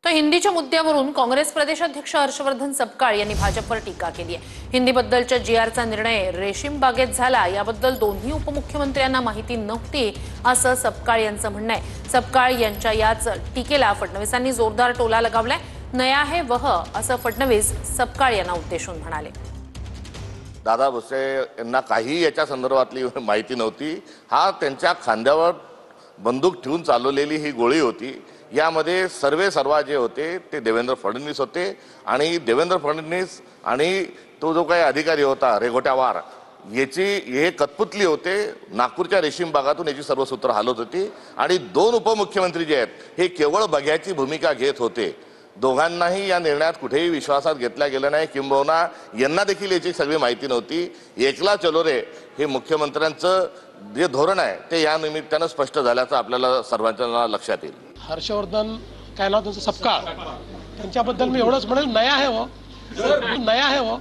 तर हिंदीच्या मुद्द्यावरून काँग्रेस प्रदेशाध्यक्ष हर्षवर्धन सपकाळ यांनी भाजपवर टीका केली आहे। हिंदीबद्दलच्या जीआरचा निर्णय रेशीम बागेत झाला याबद्दल दोन्ही उपमुख्यमंत्र्यांना माहिती नव्हती असं सपकाळ यांचं म्हणणं आहे। सपकाळ यांच्या याच टीकेला फडणवीसांनी जोरदार टोला लगावलाय। नया है वह असं फडणवीस सपकाळ यांना उद्देशून म्हणाले। दादा भुसे यांना काही याच्या संदर्भातली माहिती नव्हती। हा त्यांच्या खांद्यावर बंदूक ठेवून चालवलेली ही गोळी होती। यामध्ये सर्व जे होते ते देवेंद्र फडणवीस होते आणि देवेंद्र फडणवीस आणि तो जो काही अधिकारी होता रेघोट्यावार याची हे कतपुतली होते। नागपूरच्या रेशीम बागातून याची सर्व सूत्र हालत होती आणि दोन उपमुख्यमंत्री जे आहेत हे केवळ बघ्याची भूमिका घेत होते। दोघांनाही या निर्णयात कुठेही विश्वासात घेतला गेला नाही, किंबहुना यांना देखील याची सगळी माहिती नव्हती। एकला चलो रे हे मुख्यमंत्र्यांचं जे धोरण आहे ते या निमित्तानं स्पष्ट झाल्याचं आपल्याला सर्वांच्या लक्षात येईल। हर्षवर्धन काय नाव त्यांचं सपकाळ, त्यांच्याबद्दल मी एवढंच म्हणेल, नया है वो